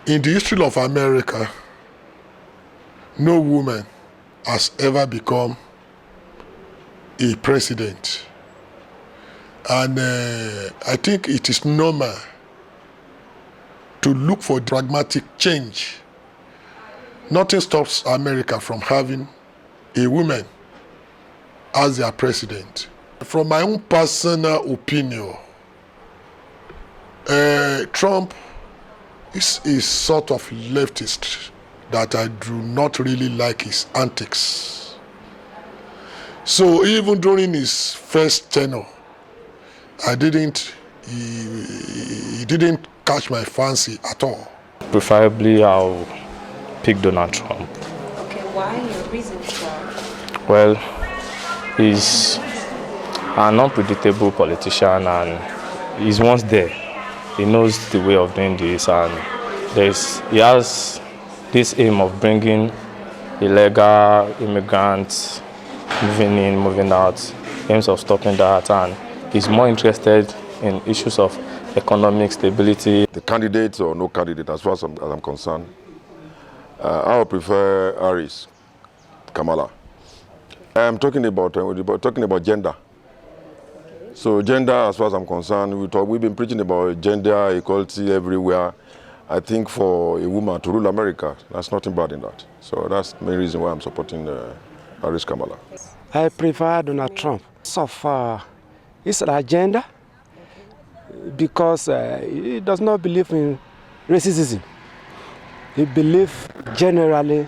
In the history of America, no woman has ever become a president. And I think it is normal to look for pragmatic change. Nothing stops America from having a woman as their president. From my own personal opinion, Trump is a sort of leftist that I do not really like his antics. So even during his first tenure, he didn't catch my fancy at all. Preferably, I'll pick Donald Trump. Okay, why? Your reasons why? Well, he's an unpredictable politician, and he's once there. He knows the way of doing this, and he has this aim of bringing illegal immigrants moving in, moving out, aims of stopping that, and he's more interested in issues of economic stability. The candidate or no candidate, as far as I'm concerned, I would prefer Harris, Kamala. I'm talking about gender. So gender, as far as I'm concerned, we've been preaching about gender equality everywhere. I think for a woman to rule America, there's nothing bad in that. So that's the main reason why I'm supporting Harris Kamala. I prefer Donald Trump. So far, his agenda, because he does not believe in racism. He believes generally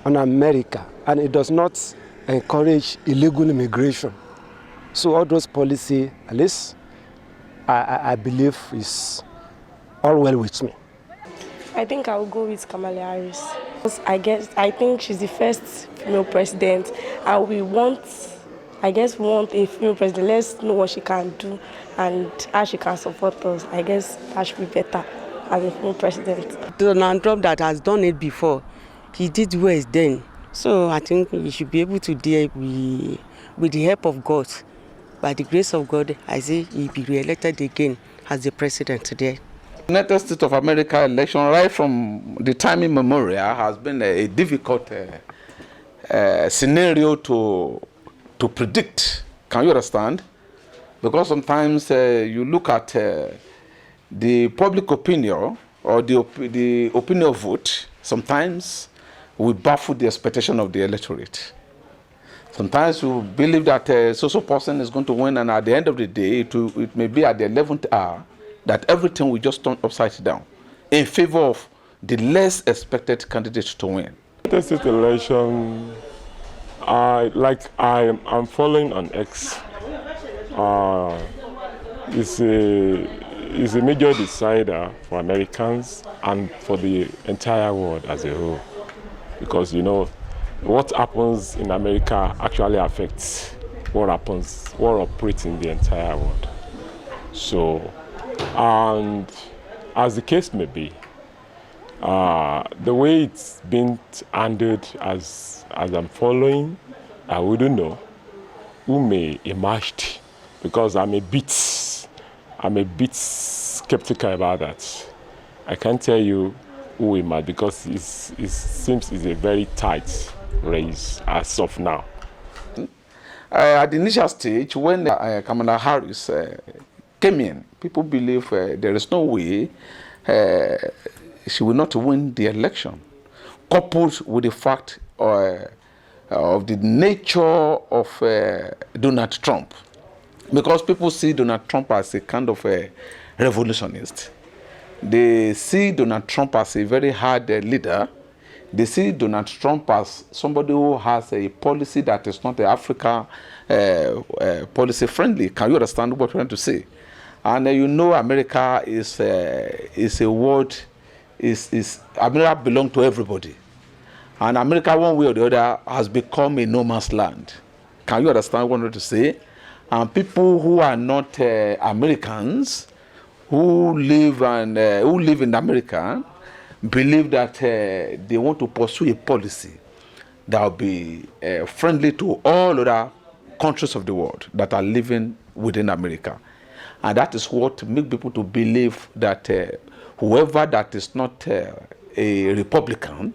on America, and he does not encourage illegal immigration. So all those policies, at least, I believe is all well with me. I think I will go with Kamala Harris. I think she's the first female president, and we want a female president. Let's know what she can do and how she can support us. I guess that should be better as a female president. Donald Trump that has done it before, he did well then. So I think he should be able to deal with the help of God. By the grace of God, I say he'll be re-elected again as the president today. The United States of America election, right from the time immemorial, has been a difficult scenario to predict. Can you understand? Because sometimes you look at the public opinion or the opinion vote, sometimes we baffle the expectation of the electorate. Sometimes we believe that so person is going to win, and at the end of the day, it may be at the 11th hour that everything will just turn upside down in favor of the less expected candidate to win. This election, I'm following on X. It's a major decider for Americans and for the entire world as a whole, because what happens in America actually affects what operates in the entire world. So, and as the case may be, the way it's been handled as I'm following, I wouldn't know who may emerge, because I'm a bit skeptical about that. I can't tell you who emerge, because it seems it's a very tight race as of now. At the initial stage, when Kamala Harris came in, people believe there is no way she will not win the election, coupled with the fact of the nature of Donald Trump. Because people see Donald Trump as a kind of a revolutionist. They see Donald Trump as a very hard leader. They see Donald Trump as somebody who has a policy that is not Africa policy friendly. Can you understand what we're trying to say? And America is a world, America belongs to everybody. And America, one way or the other, has become a no man's land. Can you understand what I'm trying to say? And people who are not Americans, who live in America, believe that they want to pursue a policy that will be friendly to all other countries of the world that are living within America. And that is what makes people to believe that whoever that is not a Republican,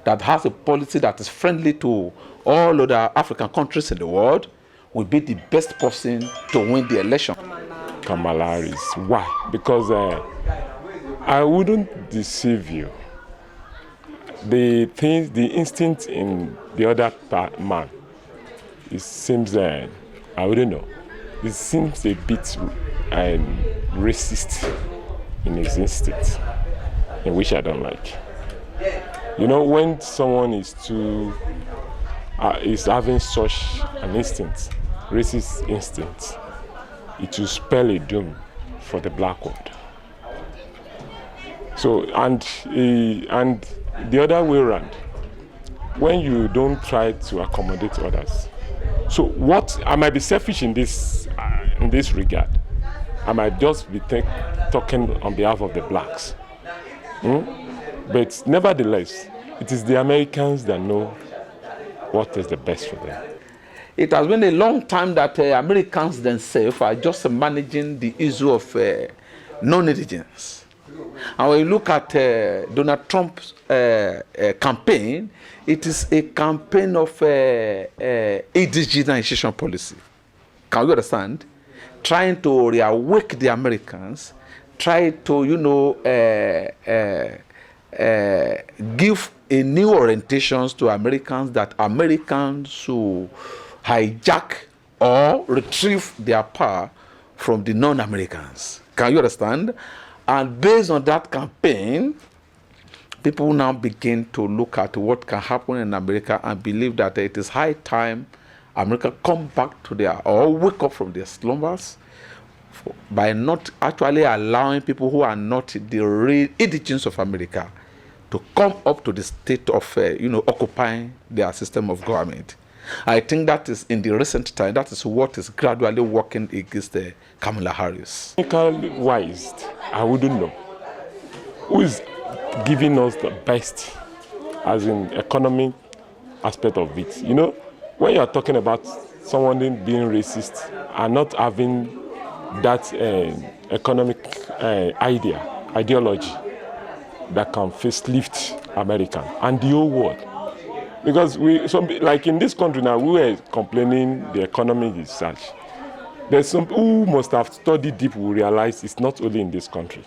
that has a policy that is friendly to all other African countries in the world, will be the best person to win the election. Kamala Harris. Why? Because I wouldn't deceive you. The instinct in the other man, it seems, I wouldn't know. It seems a bit racist in his instinct, in which I don't like. You know, when someone is having such an instinct, racist instinct, it will spell a doom for the black world. So, and the other way around, when you don't try to accommodate others. So what, I might be selfish in this regard. I might just be talking on behalf of the blacks. But nevertheless, it is the Americans that know what is the best for them. It has been a long time that Americans themselves are just managing the issue of non-indigence. And when you look at Donald Trump's campaign, it is a campaign of indigenization policy. Can you understand? Trying to reawake the Americans, try to, give a new orientations to Americans, that Americans should hijack or retrieve their power from the non-Americans. Can you understand? And based on that campaign, people now begin to look at what can happen in America and believe that it is high time America come back to or wake up from their slumbers by not actually allowing people who are not the real indigents of America to come up to the state of, occupying their system of government. I think that is, in the recent time, that is what is gradually working against Kamala Harris. Wise, I wouldn't know. Who is giving us the best, as in economic aspect of it? You know, when you are talking about someone being racist and not having that economic ideology that can facelift America and the whole world. Because like in this country now, we were complaining the economy is such. There's some who must have studied deep will realize it's not only in this country.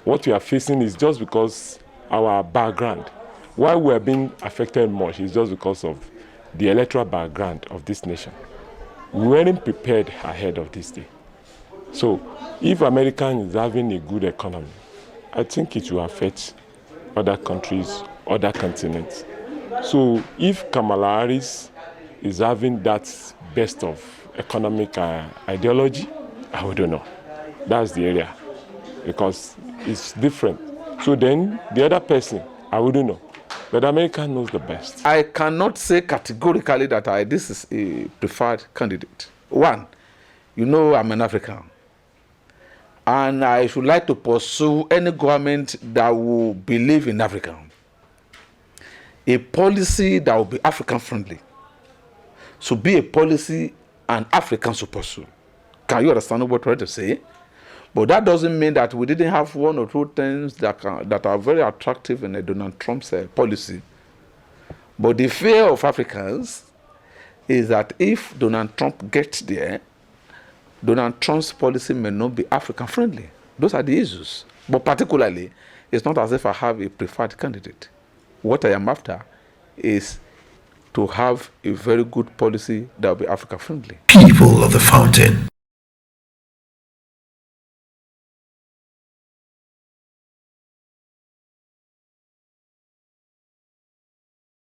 What we are facing is just because our background. Why we are being affected much is just because of the electoral background of this nation. We weren't prepared ahead of this day. So if America is having a good economy, I think it will affect other countries, other continents. So if Kamala Harris is having that best of economic ideology, I don't know. That's the area, because it's different. So then the other person, I wouldn't know. But America knows the best. I cannot say categorically that this is a preferred candidate. One, I'm an African. And I should like to pursue any government that will believe in Africa. A policy that will be African friendly. So be a policy an African should pursue. Can you understand what I'm trying to say? But that doesn't mean that we didn't have one or two things that are very attractive in Donald Trump's policy. But the fear of Africans is that if Donald Trump gets there, Donald Trump's policy may not be African friendly. Those are the issues. But particularly, it's not as if I have a preferred candidate. What I am after is to have a very good policy that will be African friendly. People of the Fountain.